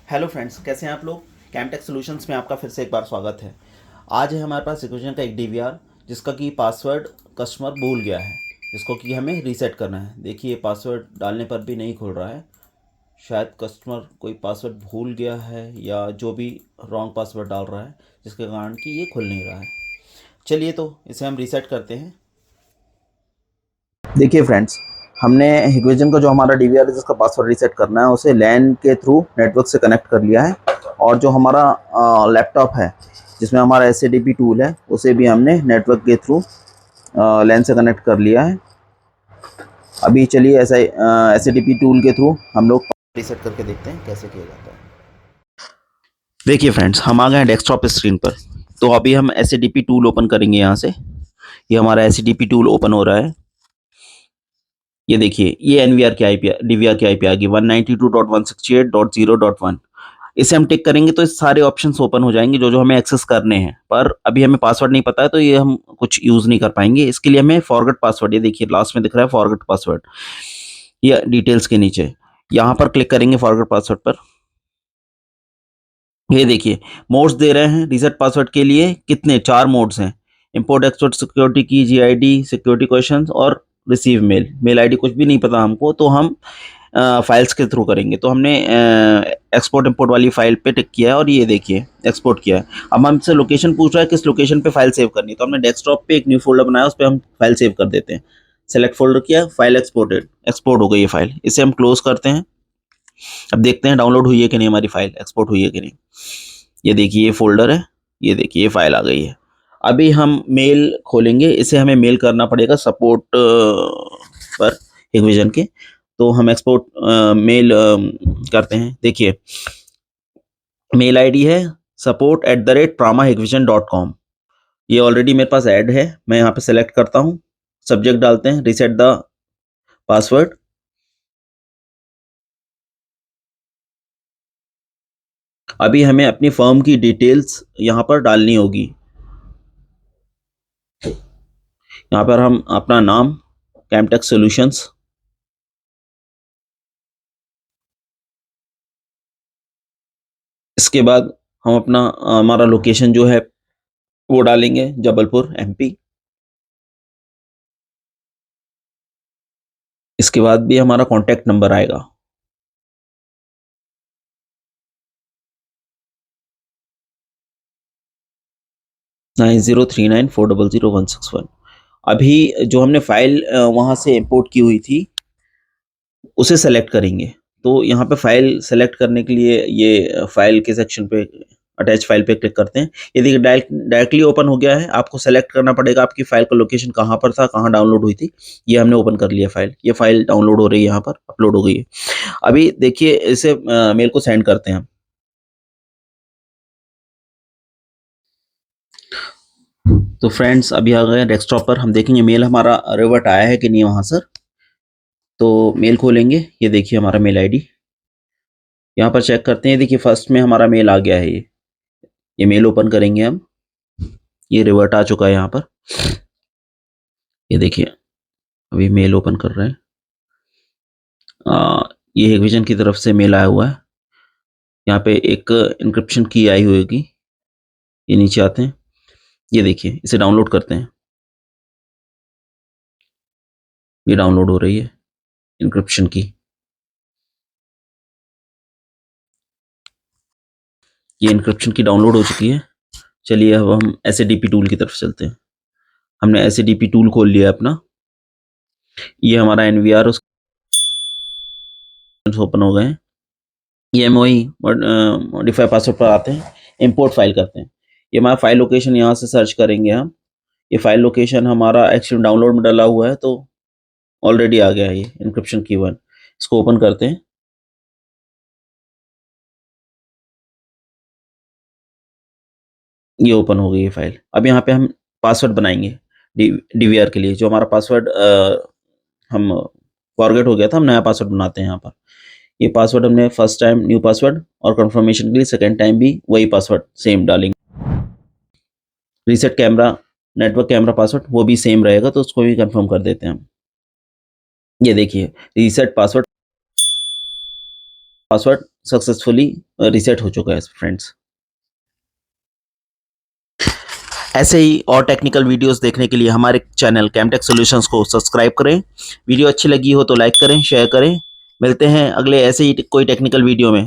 Hello friends, कैसे हैं आप लोग। कैमटेक सॉल्यूशंस में आपका फिर से एक बार स्वागत है। आज है हमारे पास सिक्योरिटी का एक डीवीआर जिसका कि पासवर्ड कस्टमर भूल गया है, जिसको कि हमें रीसेट करना है। देखिए पासवर्ड डालने पर भी नहीं खुल रहा है। शायद कस्टमर कोई पासवर्ड भूल गया है या जो भी रॉन्ग पासवर्ड डाल रहा है, जिसके कारण कि ये खुल नहीं रहा है। चलिए तो इसे हम रीसेट करते हैं। देखिए फ्रेंड्स, हमने हिक्विजन का जो हमारा डीवीआर है जिसका पासवर्ड रीसेट करना है उसे लैन के थ्रू नेटवर्क से कनेक्ट कर लिया है। और जो हमारा लैपटॉप है जिसमें हमारा एसएडीपी टूल है उसे भी हमने नेटवर्क के थ्रू लैन से कनेक्ट कर लिया है। अभी चलिए ऐसा एसएडीपी टूल के थ्रू हम लोग रीसेट करके देखते हैं कैसे किया जाता है। देखिए फ्रेंड्स, हम आ गए हैं डेस्कटॉप स्क्रीन पर। तो अभी हम एसएडीपी टूल ओपन करेंगे। यहाँ से ये हमारा एसएडीपी टूल ओपन हो रहा है। ये देखिए, ये एनवीआर की आईपी डीवीआर की आईपी आ गई 192.168.0.1। इसे हम टिक करेंगे तो इस सारे ऑप्शंस ओपन हो जाएंगे जो जो हमें एक्सेस करने हैं। पर अभी हमें पासवर्ड नहीं पता है तो ये हम कुछ यूज़ नहीं कर पाएंगे। इसके लिए हमें फॉरगेट पासवर्ड, ये देखिए लास्ट में दिख रहा है फॉरगेट पासवर्ड, ये डिटेल्स के नीचे यहाँ पर क्लिक करेंगे फॉरगेट पासवर्ड पर। ये देखिए मोड्स दे रहे हैं रीसेट पासवर्ड के लिए। कितने 4 मोड्स हैं, इंपोर्ट एक्सपोर्ट सिक्योरिटी की, जीआईडी सिक्योरिटी क्वेश्चंस और रिसीव मेल। मेल आईडी कुछ भी नहीं पता हमको, तो हम फाइल्स के थ्रू करेंगे। तो हमने एक्सपोर्ट इंपोर्ट वाली फाइल पे टिक किया है और ये देखिए एक्सपोर्ट किया है। अब हमसे लोकेशन पूछ रहा है किस लोकेशन पे फाइल सेव करनी है, तो हमने डेस्कटॉप पे एक न्यू फोल्डर बनाया, उस पर हम फाइल सेव कर देते हैं। सेलेक्ट फोल्डर किया, फाइल एक्सपोर्टेड, एक्सपोर्ट हो गई ये फाइल। इसे हम क्लोज करते हैं। अब देखते हैं डाउनलोड हुई है कि नहीं, हमारी फाइल एक्सपोर्ट हुई है कि नहीं। ये देखिए ये फोल्डर है, ये देखिए ये फाइल आ गई है। अभी हम मेल खोलेंगे। इसे हमें मेल करना पड़ेगा सपोर्ट पर हिक्विजन के। तो हम एक्सपोर्ट मेल करते हैं। देखिए मेल आईडी है support@pramahickvision.com। ये ऑलरेडी मेरे पास ऐड है। मैं यहाँ पे सेलेक्ट करता हूँ, सब्जेक्ट डालते हैं रीसेट द पासवर्ड। अभी हमें अपनी फर्म की डिटेल्स यहाँ पर डालनी होगी। यहाँ पर हम अपना नाम कैमटेक सॉल्यूशंस, इसके बाद हम अपना हमारा लोकेशन जो है वो डालेंगे, जबलपुर एमपी। इसके बाद भी हमारा कॉन्टैक्ट नंबर आएगा। $9039400161। अभी जो हमने फाइल वहाँ से इंपोर्ट की हुई थी उसे सेलेक्ट करेंगे। तो यहाँ पे फाइल सेलेक्ट करने के लिए ये फाइल के सेक्शन पे अटैच फाइल पे क्लिक करते हैं। ये देखिए डायरेक्टली ओपन हो गया है। आपको सेलेक्ट करना पड़ेगा आपकी फाइल का लोकेशन कहाँ पर था, कहाँ डाउनलोड हुई थी। ये हमने ओपन कर लिया फाइल। ये फाइल डाउनलोड हो रही है, यहाँ पर अपलोड हो गई है। अभी देखिए इसे मेल को सेंड करते हैं। तो फ्रेंड्स अभी आ गए डेस्कटॉप पर। हम देखेंगे मेल हमारा रिवर्ट आया है कि नहीं वहाँ सर। तो मेल खोलेंगे, ये देखिए हमारा मेल आईडी यहाँ पर चेक करते हैं। देखिए फर्स्ट में हमारा मेल आ गया है। ये मेल ओपन करेंगे हम। ये रिवर्ट आ चुका है यहाँ पर। ये देखिए अभी मेल ओपन कर रहे हैं। ये हिक्विजन की तरफ से मेल आया हुआ है। यहाँ पे एक इंक्रिप्शन की आई होगी। ये नीचे आते हैं, ये देखिए इसे डाउनलोड करते हैं। ये डाउनलोड हो रही है इंक्रिप्शन की। ये इंक्रिप्शन की डाउनलोड हो चुकी है। चलिए अब हम एसएडीपी टूल की तरफ चलते हैं। हमने एसएडीपी टूल खोल लिया अपना। ये हमारा एनवीआर ओपन हो गए हैं। ये हम वही मॉडिफाई पासवर्ड पर आते हैं, इंपोर्ट फाइल करते हैं। ये हमारा फाइल लोकेशन यहाँ से सर्च करेंगे हम। ये फाइल लोकेशन हमारा एक्चुअली डाउनलोड में डाला हुआ है, तो ऑलरेडी आ गया है ये इंक्रिप्शन की 1। इसको ओपन करते हैं। ये ओपन हो गई है फाइल। अब यहाँ पे हम पासवर्ड बनाएंगे डीवीआर के लिए। जो हमारा पासवर्ड हम फॉरगेट हो गया था, हम नया पासवर्ड बनाते हैं यहाँ पर। ये पासवर्ड हमने फर्स्ट टाइम न्यू पासवर्ड और कंफर्मेशन के लिए सेकंड टाइम भी वही पासवर्ड सेम डालेंगे। Reset camera network camera password वो भी सेम रहेगा, तो उसको भी कंफर्म कर देते हैं हम। ये देखिए रीसेट पासवर्ड सक्सेसफुली रीसेट हो चुका है फ्रेंड्स। ऐसे ही और टेक्निकल वीडियोस देखने के लिए हमारे चैनल कैमटेक सॉल्यूशंस को सब्सक्राइब करें। वीडियो अच्छी लगी हो तो लाइक करें, शेयर करें। मिलते हैं अगले ऐसे ही कोई टेक्निकल वीडियो में।